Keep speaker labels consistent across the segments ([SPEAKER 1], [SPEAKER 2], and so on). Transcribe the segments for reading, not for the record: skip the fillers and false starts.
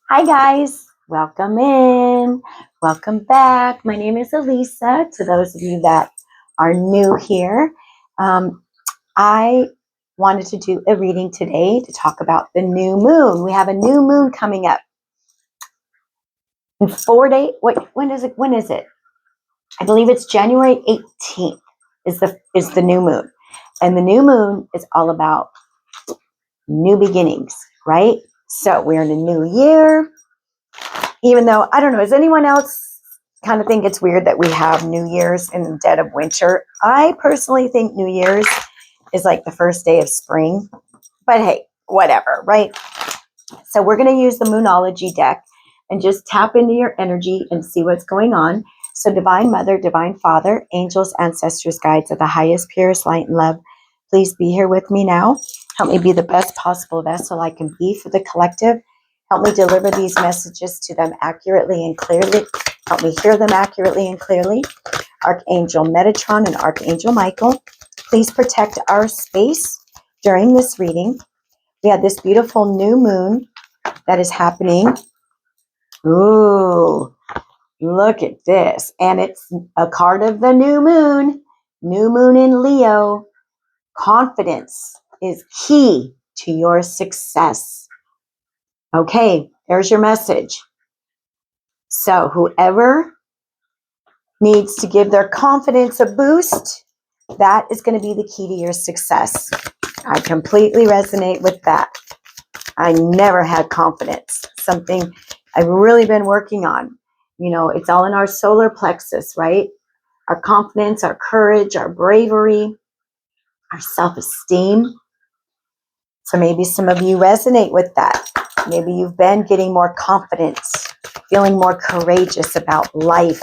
[SPEAKER 1] Hi guys, welcome in. Welcome back. My name is Elisa. To those of you that are new here, I wanted to do a reading today to talk about the new moon. We have a new moon coming up in 4 days. When is it? When is it? I believe it's January 18th is the new moon. And the new moon is all about new beginnings, right? So we're in a new year. Even though, I don't know, does anyone else kind of think it's weird that we have New Year's in the dead of winter? I personally think New Year's is like the first day of spring. But hey, whatever, right? So we're going to use the Moonology deck and just tap into your energy and see what's going on. So Divine Mother, Divine Father, angels, ancestors, guides of the highest, purest light and love, please be here with me now. Help me be the best possible vessel I can be for the collective. Help me deliver these messages to them accurately and clearly. Help me hear them accurately and clearly. Archangel Metatron and Archangel Michael, please protect our space during this reading. We have this beautiful new moon that is happening. Ooh, look at this. And it's a card of the new moon. New moon in Leo. Confidence is key to your success. Okay, there's your message. So whoever needs to give their confidence a boost, that is going to be the key to your success. I completely resonate with that. I never had confidence, something I've really been working on. You know, it's all in our solar plexus, right? Our confidence, our courage, our bravery, our self-esteem. So maybe some of you resonate with that. Maybe you've been getting more confidence, feeling more courageous about life.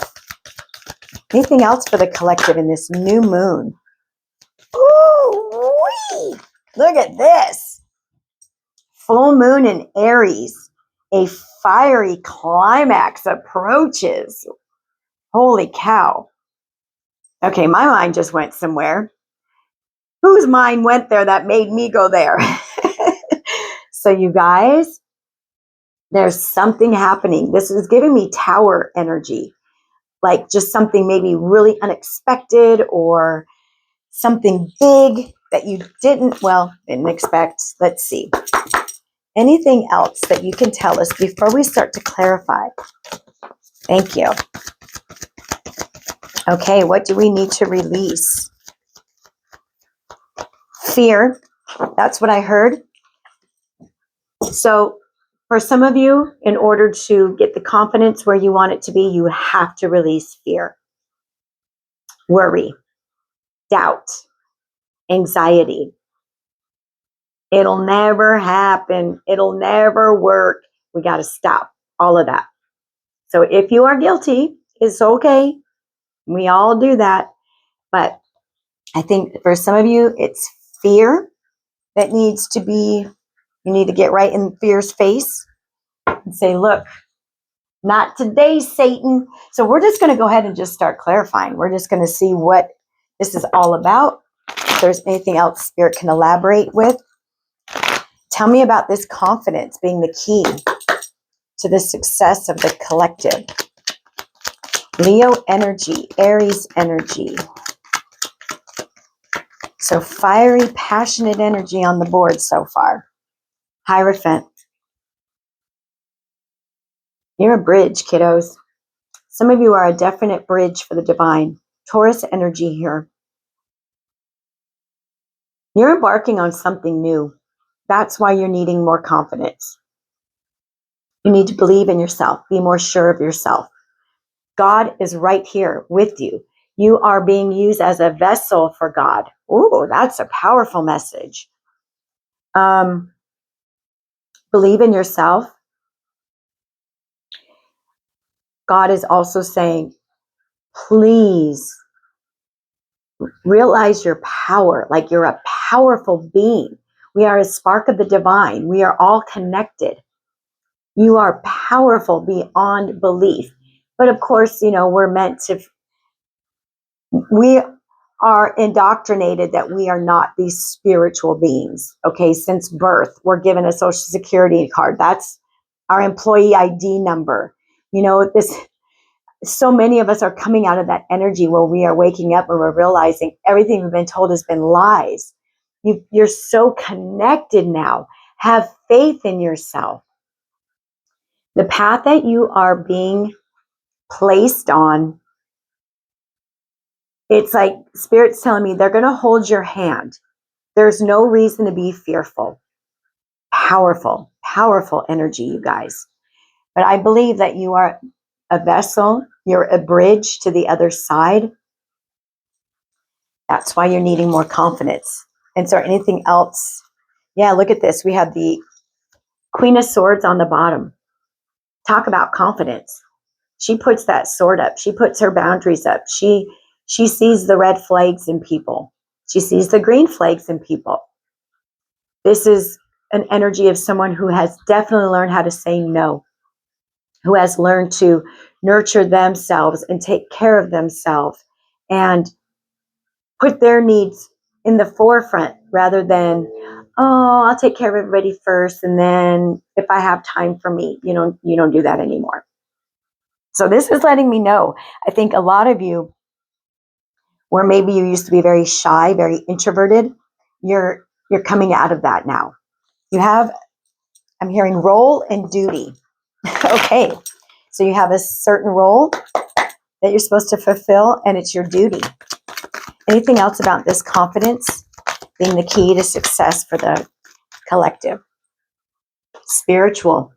[SPEAKER 1] Anything else for the collective in this new moon? Ooh-wee! Look at this. Full moon in Aries. A fiery climax approaches. Holy cow. Okay, my mind just went somewhere. Whose mind went there that made me go there? So you guys, there's something happening. This is giving me tower energy. Like just something maybe really unexpected or something big that you didn't expect. Let's see. Anything else that you can tell us before we start to clarify? Thank you. Okay, what do we need to release? Fear. That's what I heard. So for some of you, in order to get the confidence where you want it to be, you have to release fear, worry, doubt, anxiety. It'll never happen. It'll never work. We got to stop all of that. So if you are guilty, it's okay. We all do that. But I think for some of you, it's fear that needs to be, you need to get right in fear's face and say, look, not today, Satan. So we're just going to go ahead and just start clarifying. We're just going to see what this is all about. If there's anything else Spirit can elaborate with. Tell me about this confidence being the key to the success of the collective. Leo energy, Aries energy. So fiery, passionate energy on the board so far. Hierophant. You're a bridge, kiddos. Some of you are a definite bridge for the divine. Taurus energy here. You're embarking on something new. That's why you're needing more confidence. You need to believe in yourself. Be more sure of yourself. God is right here with you. You are being used as a vessel for God. Ooh, that's a powerful message. Believe in yourself. God is also saying, please realize your power, like you're a powerful being. We are a spark of the divine. We are all connected. You are powerful beyond belief. But of course, you know, we are indoctrinated that we are not these spiritual beings. Okay, since birth, we're given a social security card. That's our employee ID number. You know, so many of us are coming out of that energy where we are waking up and we're realizing everything we've been told has been lies. You're so connected now. Have faith in yourself. The path that you are being placed on, it's like Spirit's telling me they're going to hold your hand. There's no reason to be fearful. Powerful, powerful energy, you guys. But I believe that you are a vessel. You're a bridge to the other side. That's why you're needing more confidence. And so anything else? Yeah, look at this. We have the Queen of Swords on the bottom. Talk about confidence. She puts that sword up. She puts her boundaries up. She sees the red flags in people. She sees the green flags in people. This is an energy of someone who has definitely learned how to say no, who has learned to nurture themselves and take care of themselves and put their needs in the forefront rather than, oh, I'll take care of everybody first, and then if I have time for me, you don't do that anymore. So this is letting me know, I think a lot of you, where maybe you used to be very shy, very introverted, you're coming out of that now. You have, I'm hearing role and duty. Okay, so you have a certain role that you're supposed to fulfill, and it's your duty. Anything else about this confidence being the key to success for the collective? Spiritual.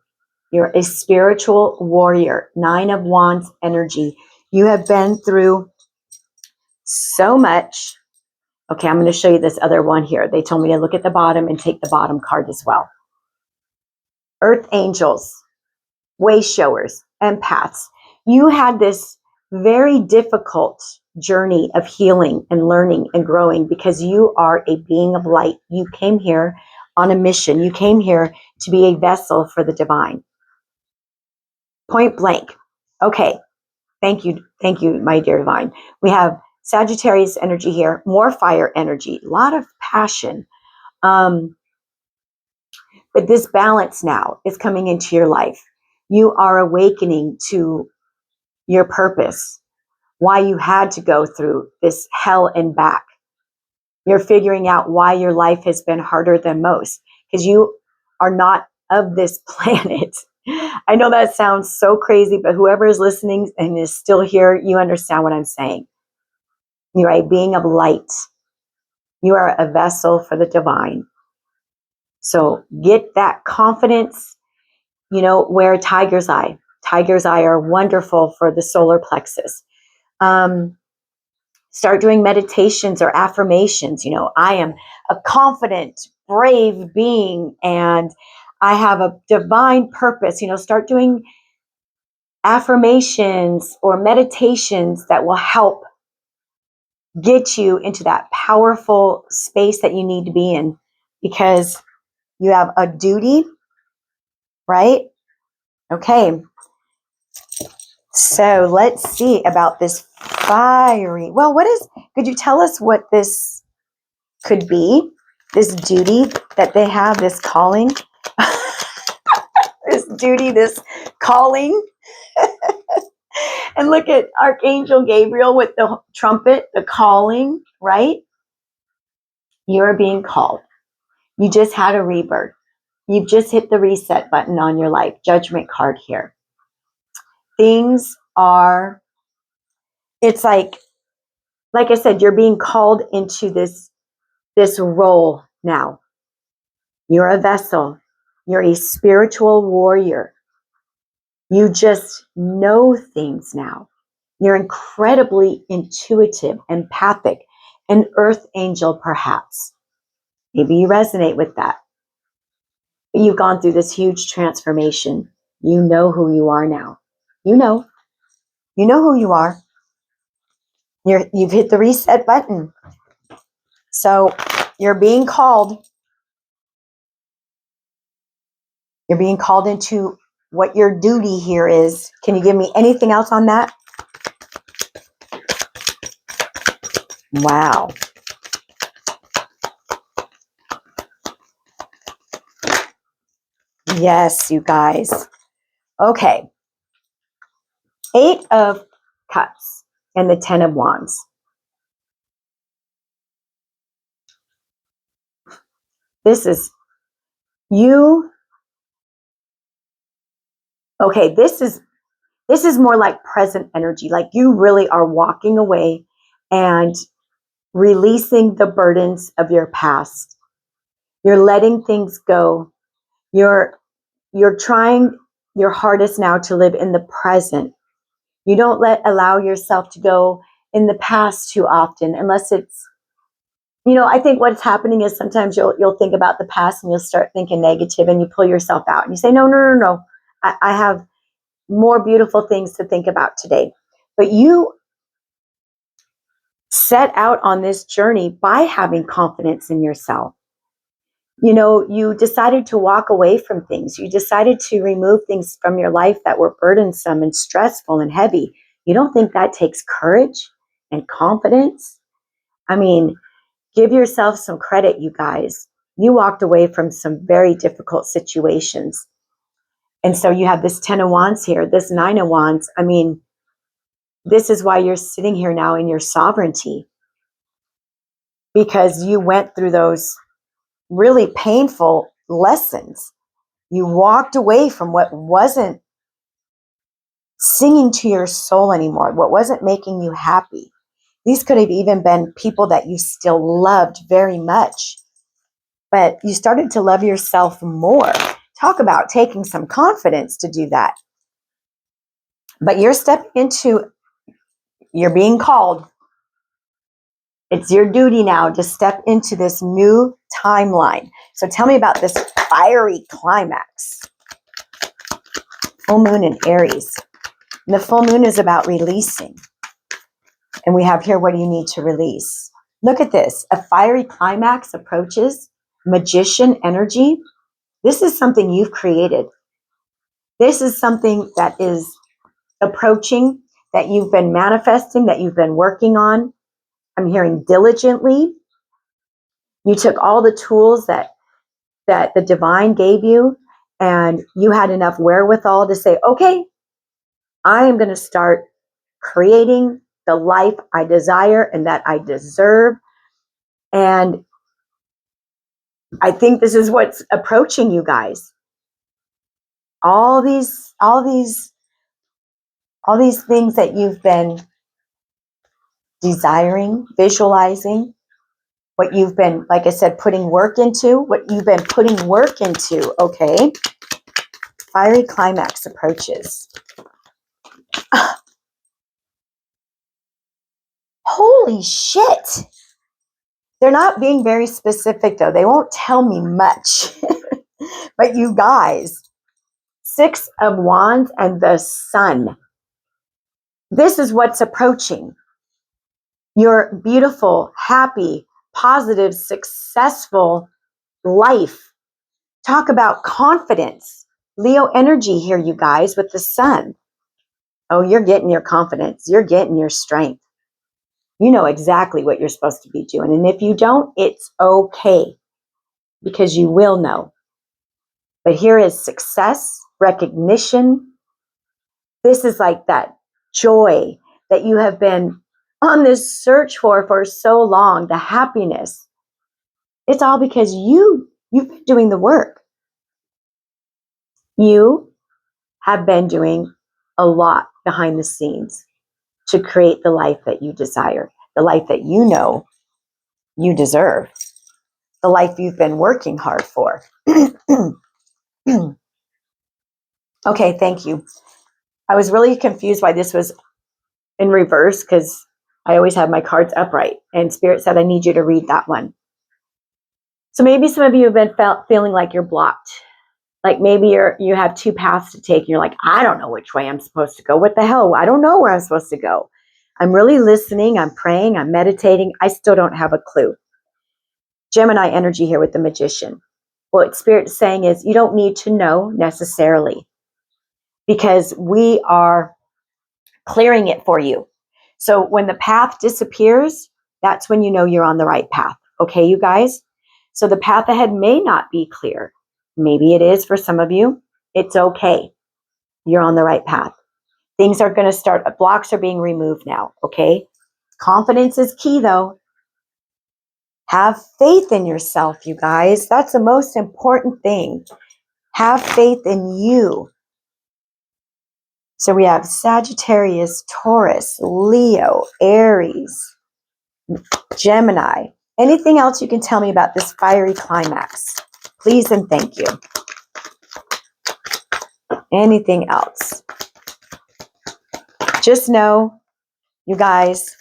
[SPEAKER 1] You're a spiritual warrior. 9 of Wands energy. You have been through so much. Okay, I'm going to show you this other one here. They told me to look at the bottom and take the bottom card as well. Earth angels, way showers, empaths. You had this very difficult journey of healing and learning and growing because you are a being of light. You came here on a mission. You came here to be a vessel for the divine. Point blank. Okay. Thank you, my dear divine. We have Sagittarius energy here, more fire energy, a lot of passion. But this balance now is coming into your life. You are awakening to your purpose, why you had to go through this hell and back. You're figuring out why your life has been harder than most, because you are not of this planet. I know that sounds so crazy, but whoever is listening and is still here, you understand what I'm saying. You're a being of light. You are a vessel for the divine. So get that confidence, wear a tiger's eye. Tiger's eye are wonderful for the solar plexus. Start doing meditations or affirmations. I am a confident, brave being, and I have a divine purpose. Start doing affirmations or meditations that will help get you into that powerful space that you need to be in, because you have a duty, right? Okay. So let's see about this fiery. Well, could you tell us what this could be? This duty that they have, this calling, this duty, this calling. And look at Archangel Gabriel with the trumpet, the calling, right? You are being called. You just had a rebirth. You've just hit the reset button on your life. Judgment card here. Things are, it's like I said, you're being called into this role now. You're a vessel. You're a spiritual warrior. You just know things now. You're incredibly intuitive, empathic, an earth angel perhaps. Maybe you resonate with that. But you've gone through this huge transformation. You know who you are now. You know who you are. You've hit the reset button. So you're being called. You're being called into what your duty here is. Can you give me anything else on that? Wow. Yes, you guys. Okay. 8 of Cups and the 10 of Wands. This is you. Okay, this is more like present energy. Like you really are walking away and releasing the burdens of your past. You're letting things go. You're trying your hardest now to live in the present. You don't allow yourself to go in the past too often, unless it's, I think what's happening is sometimes you'll think about the past and you'll start thinking negative and you pull yourself out and you say, no, no, no, no. I have more beautiful things to think about today. But you set out on this journey by having confidence in yourself. You decided to walk away from things. You decided to remove things from your life that were burdensome and stressful and heavy. You don't think that takes courage and confidence? I mean, give yourself some credit, you guys. You walked away from some very difficult situations. And so you have this 10 of Wands here, this 9 of Wands. I mean, this is why you're sitting here now in your sovereignty, because you went through those really painful lessons. You walked away from what wasn't singing to your soul anymore, what wasn't making you happy. These could have even been people that you still loved very much, but you started to love yourself more. Talk about taking some confidence to do that. But you're stepping into, you're being called. It's your duty now to step into this new timeline. So tell me about this fiery climax. Full moon in Aries. And the full moon is about releasing. And we have here, what do you need to release? Look at this. A fiery climax approaches. Magician energy. This is something you've created. This is something that is approaching, that you've been manifesting, that you've been working on. I'm hearing diligently. You took all the tools that the divine gave you, and you had enough wherewithal to say, okay, I am going to start creating the life I desire and that I deserve. And I think this is what's approaching you guys. All these things that you've been desiring, visualizing, what you've been, like I said, putting work into, okay? Fiery climax approaches. Holy shit. They're not being very specific, though. They won't tell me much. But you guys, 6 of Wands and the Sun. This is what's approaching. Your beautiful, happy, positive, successful life. Talk about confidence. Leo energy here, you guys, with the Sun. Oh, you're getting your confidence. You're getting your strength. You know exactly what you're supposed to be doing. And if you don't, it's okay, because you will know. But here is success, recognition. This is like that joy that you have been on this search for so long, the happiness. It's all because you've been doing the work. You have been doing a lot behind the scenes to create the life that you desire, the life that you know you deserve, the life you've been working hard for. Okay, thank you. I was really confused why this was in reverse, because I always have my cards upright, and Spirit said I need you to read that one. So maybe some of you have been feeling like you're blocked. Like maybe you have 2 paths to take and you're like, I don't know which way I'm supposed to go. What the hell? I don't know where I'm supposed to go. I'm really listening, I'm praying, I'm meditating. I still don't have a clue. Gemini energy here with the Magician. What Spirit is saying is you don't need to know necessarily, because we are clearing it for you. So when the path disappears, that's when you know you're on the right path. Okay, you guys? So the path ahead may not be clear. Maybe it is for some of you. It's okay. you're on the right path. Things are going to start, blocks are being removed now, okay? Confidence is key though. Have faith in yourself, you guys. That's the most important thing. Have faith in you. So we have Sagittarius, Taurus, Leo, Aries, Gemini. Anything else you can tell me about this fiery climax? Please and thank you. Anything else? Just know, you guys,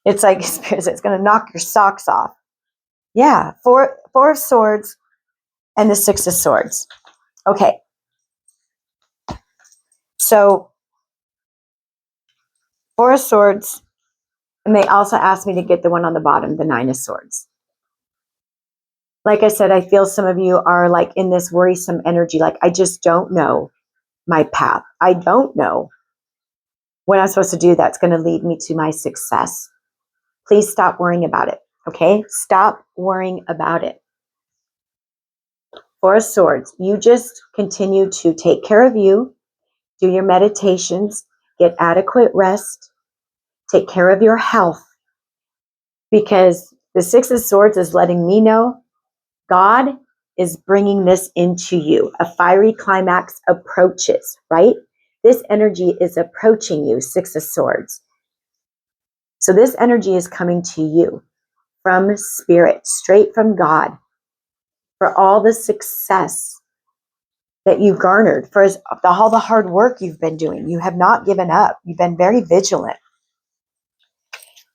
[SPEAKER 1] it's like it's going to knock your socks off. Yeah, four of swords and the 6 of swords. Okay. So 4 of swords, and they also asked me to get the one on the bottom, the 9 of swords. Like I said, I feel some of you are like in this worrisome energy, like I just don't know my path. I don't know what I'm supposed to do that's going to lead me to my success. Please stop worrying about it, okay? Stop worrying about it. 4 of swords, you just continue to take care of you, do your meditations, get adequate rest, take care of your health, because the 6 of swords is letting me know God is bringing this into you. A fiery climax approaches, right? This energy is approaching you, 6 of swords. So this energy is coming to you from spirit, straight from God, for all the success that you've garnered, for all the hard work you've been doing. You have not given up. You've been very vigilant.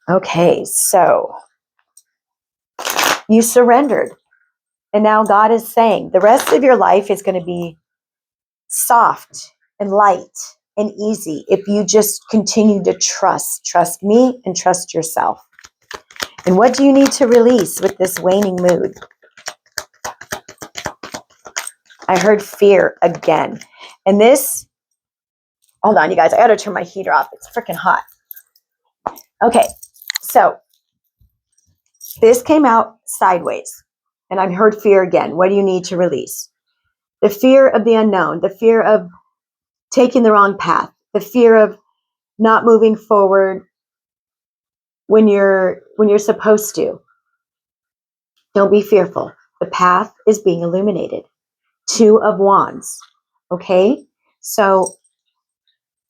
[SPEAKER 1] Okay, so you surrendered. And now God is saying the rest of your life is going to be soft and light and easy if you just continue to trust me and trust yourself. And what do you need to release with this waning mood? I heard fear again. And this, hold on, you guys, I got to turn my heater off. It's freaking hot. Okay, so this came out sideways, and I heard fear again. What do you need to release? The fear of the unknown, the fear of taking the wrong path, the fear of not moving forward when you're supposed to. Don't be fearful. The path is being illuminated. 2 of Wands. Okay? So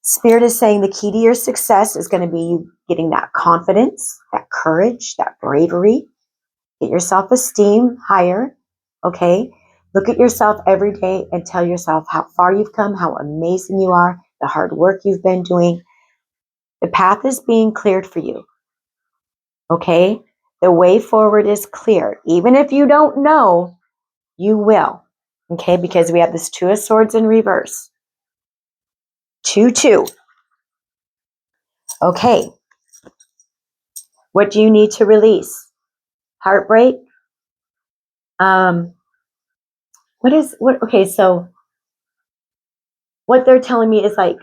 [SPEAKER 1] Spirit is saying the key to your success is going to be you getting that confidence, that courage, that bravery. Get your self-esteem higher. Okay? Look at yourself every day and tell yourself how far you've come, how amazing you are, the hard work you've been doing. The path is being cleared for you. Okay? The way forward is clear. Even if you don't know, you will. Okay? Because we have this 2 of swords in reverse. 2-2. Okay. What do you need to release? Heartbreak? Okay, so what they're telling me is like,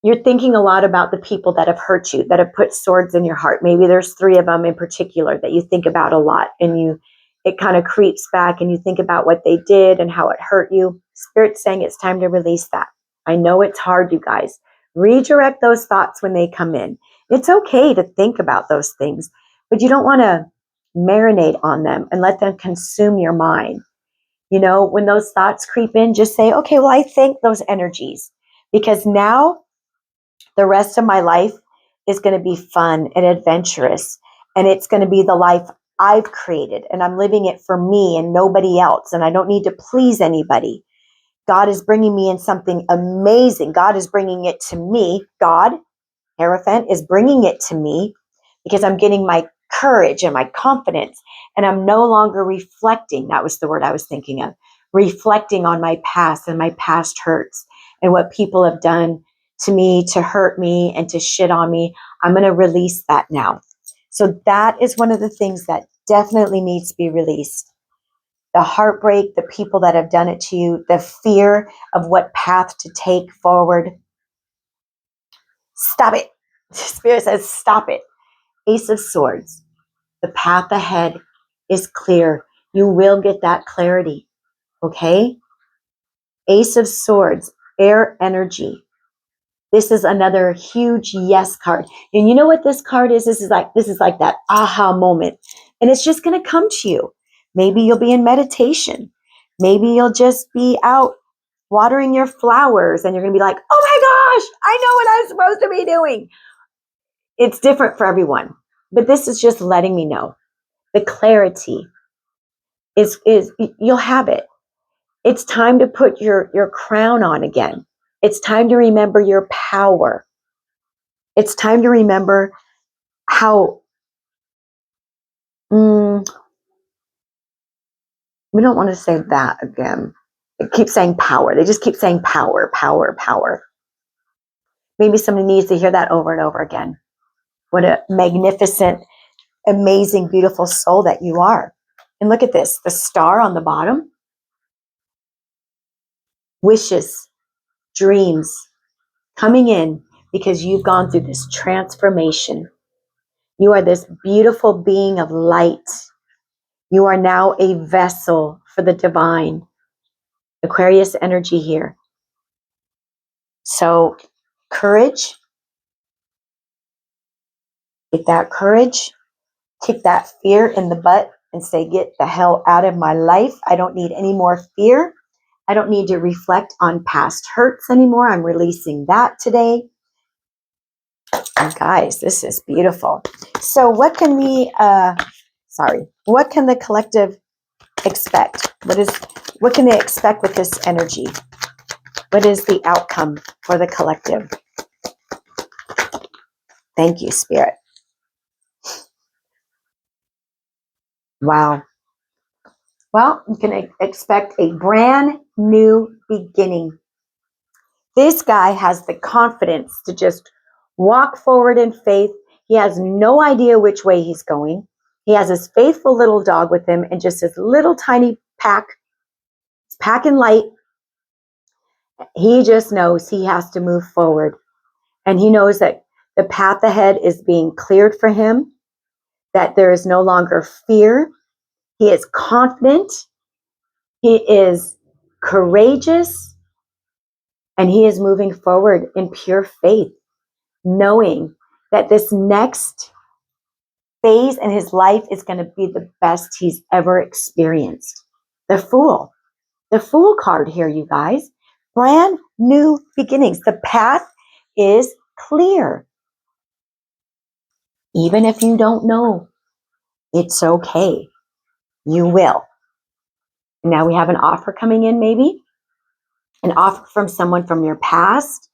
[SPEAKER 1] you're thinking a lot about the people that have hurt you, that have put swords in your heart. Maybe there's 3 of them in particular that you think about a lot, and it kind of creeps back and you think about what they did and how it hurt you. Spirit's saying it's time to release that. I know it's hard, you guys. Redirect those thoughts when they come in. It's okay to think about those things, but you don't want to marinate on them and let them consume your mind. You know, when those thoughts creep in, just say, okay, well, I thank those energies, because now the rest of my life is going to be fun and adventurous, and it's going to be the life I've created, and I'm living it for me and nobody else, and I don't need to please anybody. God is bringing me in something amazing. God is bringing it to me. God, Hierophant, is bringing it to me because I'm getting my courage and my confidence, and I'm no longer reflecting. That was the word I was thinking of. Reflecting on my past and my past hurts and what people have done to me to hurt me and to shit on me. I'm going to release that now. So that is one of the things that definitely needs to be released. The heartbreak, the people that have done it to you, the fear of what path to take forward. Stop it. Spirit says, stop it. Ace of Swords. The path ahead is clear. You will get that clarity. Okay? Ace of Swords, air energy. This is another huge yes card. And you know what this card is? This is like that aha moment. And it's just going to come to you. Maybe you'll be in meditation. Maybe you'll just be out watering your flowers and you're going to be like, oh my gosh, I know what I'm supposed to be doing. It's different for everyone. But this is just letting me know. The clarity is you'll have it. It's time to put your crown on again. It's time to remember your power. It's time to remember how we don't want to say that again. It keeps saying power. They just keep saying power, power, power. Maybe somebody needs to hear that over and over again. What a magnificent, amazing, beautiful soul that you are. And look at this, the star on the bottom. Wishes, dreams coming in because you've gone through this transformation. You are this beautiful being of light. You are now a vessel for the divine. Aquarius energy here. So courage, get that courage, kick that fear in the butt and say, get the hell out of my life. I don't need any more fear. I don't need to reflect on past hurts anymore. I'm releasing that today. And guys, this is beautiful. So what can what can the collective expect? What can they expect with this energy? What is the outcome for the collective? Thank you, Spirit. Wow. Well, you can expect a brand new beginning. This guy has the confidence to just walk forward in faith. He has no idea which way he's going. He has his faithful little dog with him and just his little tiny pack. He's packing light. He just knows he has to move forward. And he knows that the path ahead is being cleared for him, that there is no longer fear. He is confident. He is courageous. And he is moving forward in pure faith, knowing that this next phase in his life is going to be the best he's ever experienced. The Fool card here, you guys. Brand new beginnings. The path is clear. Even if you don't know, it's okay. You will. Now we have an offer coming in, maybe an offer from someone from your past,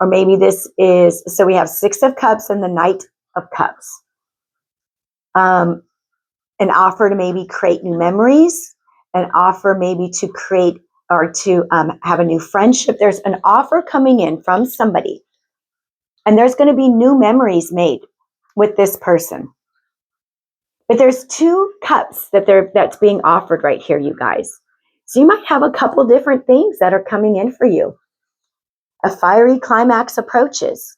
[SPEAKER 1] or maybe this is, so we have Six of Cups and the Knight of Cups. An offer to maybe create new memories, an offer maybe to create or to have a new friendship. There's an offer coming in from somebody, and there's going to be new memories made with this person. But there's two cups that's being offered right here, you guys. So you might have a couple different things that are coming in for you. A fiery climax approaches.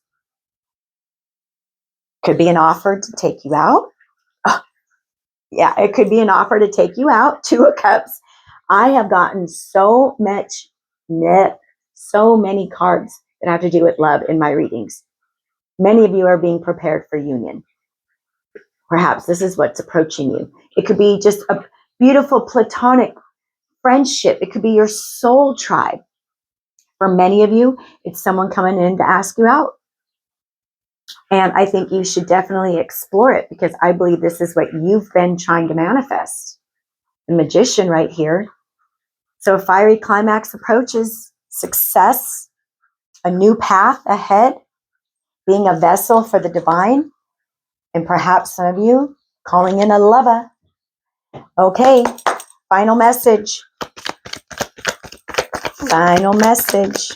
[SPEAKER 1] Could be an offer to take you out. Oh, yeah, it could be an offer to take you out. Two of Cups. I have gotten so many cards that have to do with love in my readings. Many of you are being prepared for union. Perhaps this is what's approaching you. It could be just a beautiful platonic friendship. It could be your soul tribe. For many of you, it's someone coming in to ask you out. And I think you should definitely explore it because I believe this is what you've been trying to manifest. The Magician right here. So a fiery climax approaches, success, a new path ahead, being a vessel for the divine, and perhaps some of you calling in a lover. Okay, final message. Final message.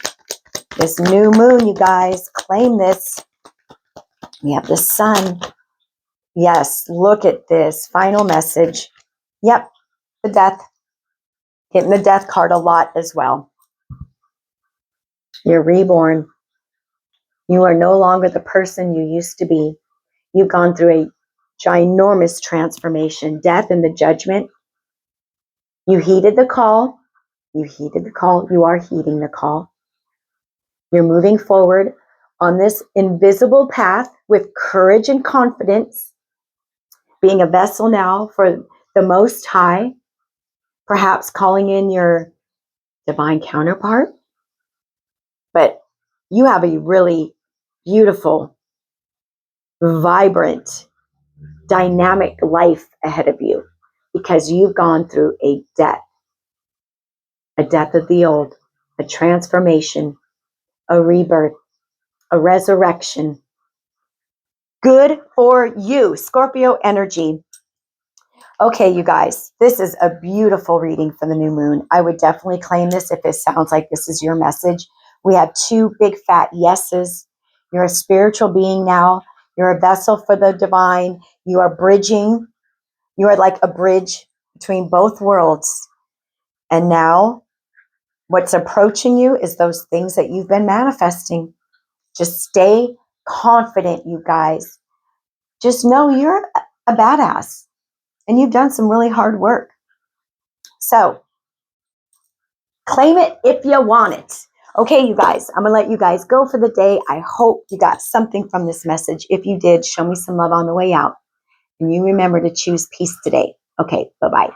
[SPEAKER 1] This new moon, you guys, claim this. We have the Sun. Yes, look at this. Final message. Yep, the Death. Hitting the Death card a lot as well. You're reborn. You are no longer the person you used to be. You've gone through a ginormous transformation. Death and the Judgment. You heeded the call. You heeded the call. You are heeding the call. You're moving forward on this invisible path with courage and confidence, being a vessel now for the Most High, perhaps calling in your divine counterpart. But you have a really beautiful, vibrant, dynamic life ahead of you because you've gone through a death of the old, a transformation, a rebirth, a resurrection. Good for you, Scorpio energy. Okay, you guys, this is a beautiful reading for the new moon. I would definitely claim this if it sounds like this is your message. We have 2 big fat yeses. You're a spiritual being now. You're a vessel for the divine. You are bridging. You are like a bridge between both worlds. And now what's approaching you is those things that you've been manifesting. Just stay confident, you guys. Just know you're a badass and you've done some really hard work. So claim it if you want it. Okay, you guys, I'm going to let you guys go for the day. I hope you got something from this message. If you did, show me some love on the way out. And you remember to choose peace today. Okay, bye-bye.